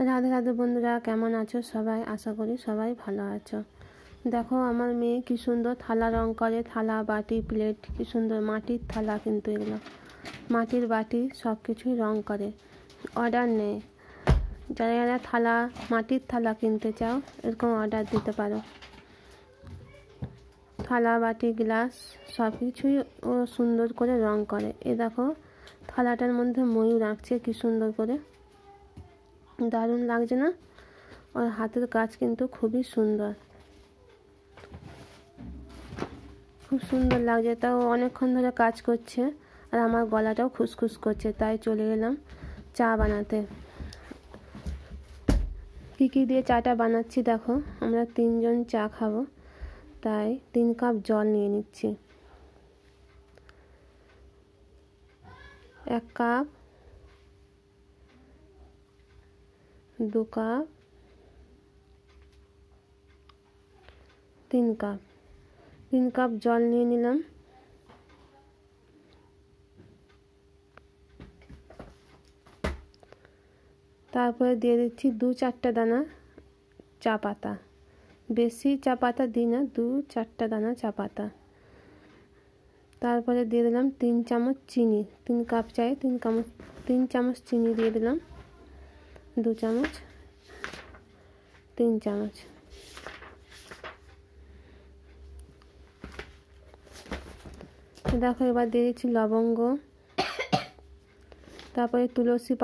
রাধে রাধে বন্ধুরা, কেমন আছো সবাই? আশা করি সবাই ভালো আছো। দেখো আমার মেয়ে কি সুন্দর থালা রং করে, থালা বাটি প্লেট কি সুন্দর, মাটির থালা, কিন্তু এগুলো মাটির বাটি সব কিছুই রং করে। অর্ডার নেই, যারা যারা থালা মাটির থালা কিনতে চাও এরকম অর্ডার দিতে পারো। থালা বাটি গ্লাস সব কিছুই ও সুন্দর করে রং করে। এ দেখো থালাটার মধ্যে ময়ূর আঁকছে কি সুন্দর করে, দারুণ লাগছে না? ওর হাতের কাজ কিন্তু খুবই সুন্দর, খুব সুন্দর লাগছে। তাও অনেকক্ষণ ধরে কাজ করছে আর আমার গলাটাও খুসখুস করছে, তাই চলে গেলাম চা বানাতে। কী দিয়ে চাটা বানাচ্ছি দেখো, আমরা 3 জন চা খাবো, তাই 3 কাপ জল নিয়ে নিচ্ছি। 1 কাপ, 2 কাপ, 3 কাপ, 3 কাপ জল নিয়ে নিলাম। তারপরে দিয়ে দিচ্ছি 2-4 দানা চা পাতা, বেশি চা পাতা দিই না, 2-4 দানা চা পাতা। তারপরে দিয়ে দিলাম 3 চামচ চিনি, 3 কাপ চায়ে 3 চামচ চিনি দিয়ে দিলাম, 2 চামচ, 3 চামচ। দেখো এবার দিয়ে দিচ্ছি লবঙ্গ, তারপরে তুলসী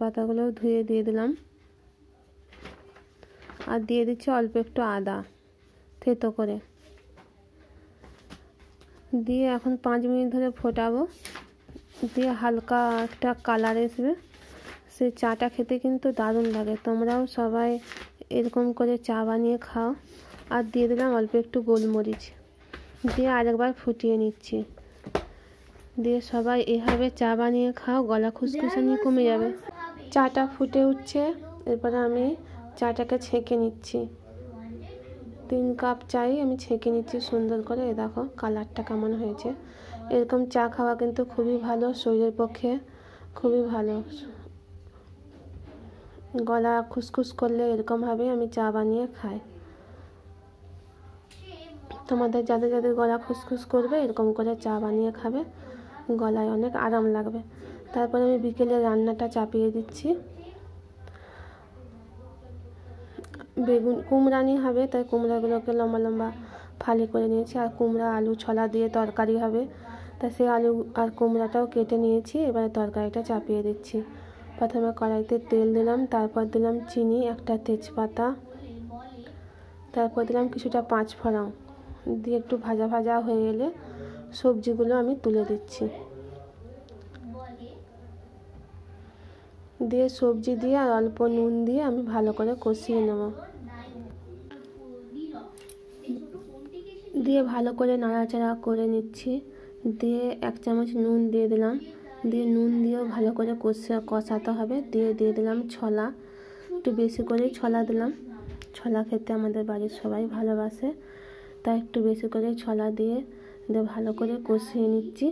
পাতাগুলো ধুয়ে দিয়ে দিলাম, আর দিয়ে দিচ্ছি অল্প একটু আদা থেতো করে দিয়ে এখন 5 মিনিট ধরে ফোটাবো। দিয়ে হালকা একটা কালার আসবে, সেই চাটা খেতে কিন্তু দারুণ লাগে। তোমরাও সবাই এরকম করে চা বানিয়ে খাও। আর দিয়ে দিলাম অল্প একটু গোলমরিচ, দিয়ে আরেকবার ফুটিয়ে নিচ্ছি। দিয়ে সবাই এভাবে চা বানিয়ে খাও, গলা খুসখুসানি কমে যাবে। চাটা ফুটে উঠছে, এরপরে আমি চাটাকে ছেঁকে নিচ্ছি। 3 কাপ চাই আমি ছেঁকে নিচ্ছি সুন্দর করে। দেখো কালারটা কেমন হয়েছে। এরকম চা খাওয়া কিন্তু খুবই ভালো, শরীরের পক্ষে খুবই ভালো। গলা খুসখুস করলে এরকমভাবে আমি চা বানিয়ে খাই। তোমাদের যাদের যাদের গলা খুসখুস করবে এরকম করে চা বানিয়ে খাবে, গলায় অনেক আরাম লাগবে। তারপরে আমি বিকেলে রান্নাটা চাপিয়ে দিচ্ছি। কুমড়ানি হবে, তাই কুমড়াগুলোকে লম্বা লম্বা ফালি করে নিয়েছি। আর কুমড়া আলু ছোলা দিয়ে তরকারি হবে, তাই সেই আলু আর কুমড়াটাও কেটে নিয়েছি। এবারে তরকারিটা চাপিয়ে দিচ্ছি। প্রথমে কড়াইতে তেল দিলাম, তারপর দিলাম চিনি, একটা তেজপাতা, তারপর দিলাম কিছুটা 5 ফোড়ন দিয়ে একটু ভাজা ভাজা হয়ে গেলে সবজিগুলো আমি তুলে দিচ্ছি। দিয়ে সবজি দিয়ে আর অল্প নুন দিয়ে আমি ভালো করে কষিয়ে নেব। দিয়ে ভালো করে নাড়াচাড়া করে নিচ্ছি। দিয়ে 1 চামচ নুন দিয়ে দিলাম, দিয়ে নুন দিয়েও ভালো করে কষাতে হবে। দিয়ে দিলাম ছোলা, একটু বেশি করে ছোলা দিলাম। ছোলা খেতে আমাদের বাড়ির সবাই ভালোবাসে, তাই একটু বেশি করে ছোলা দিয়ে ভালো করে কষিয়ে নিচ্ছি।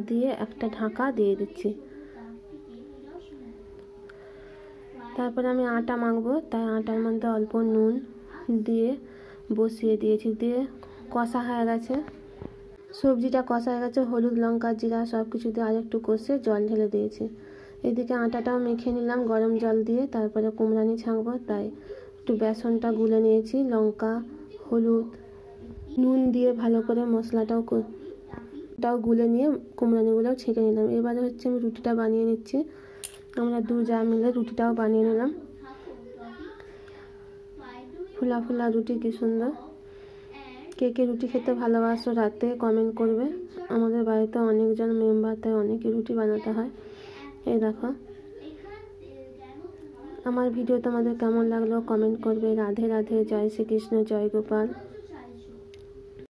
দিয়ে একটা ঢাকা দিয়ে দিচ্ছি। তারপরে আমি আটা মাখবো, তাই আটার মধ্যে অল্প নুন দিয়ে বসিয়ে দিয়েছি। দিয়ে কষা হয়ে গেছে, সবজিটা কষা হয়ে গেছে, হলুদ লঙ্কা জিরা সব কিছু দিয়ে আর একটু কষে জল ঢেলে দিয়েছি। এদিকে আটাটাও মেখে নিলাম গরম জল দিয়ে। তারপরে কুমড়ানি ছাঁকবো, তাই একটু বেসনটা গুলে নিয়েছি, লঙ্কা হলুদ নুন দিয়ে ভালো করে মশলাটাও গুলে নিয়ে কুমড়ানিগুলোও ছেঁকে নিলাম। এবারে হচ্ছে আমি রুটিটা বানিয়ে নিচ্ছি। আমরা 2 যা মিলে রুটিটাও বানিয়ে নিলাম। ফুলা ফুলা রুটি, কি সুন্দর। কে কে রুটি খেতে ভালোবাসো রাতে কমেন্ট করবে। আমাদের বাড়িতে অনেকজন মেম্বার, তাই অনেকই রুটি বানাতে হয়। এই দেখো আমার ভিডিও তোমাদের কেমন লাগলো কমেন্ট করবে। রাধে রাধে, জয় শ্রীকৃষ্ণ, জয় গোপাল।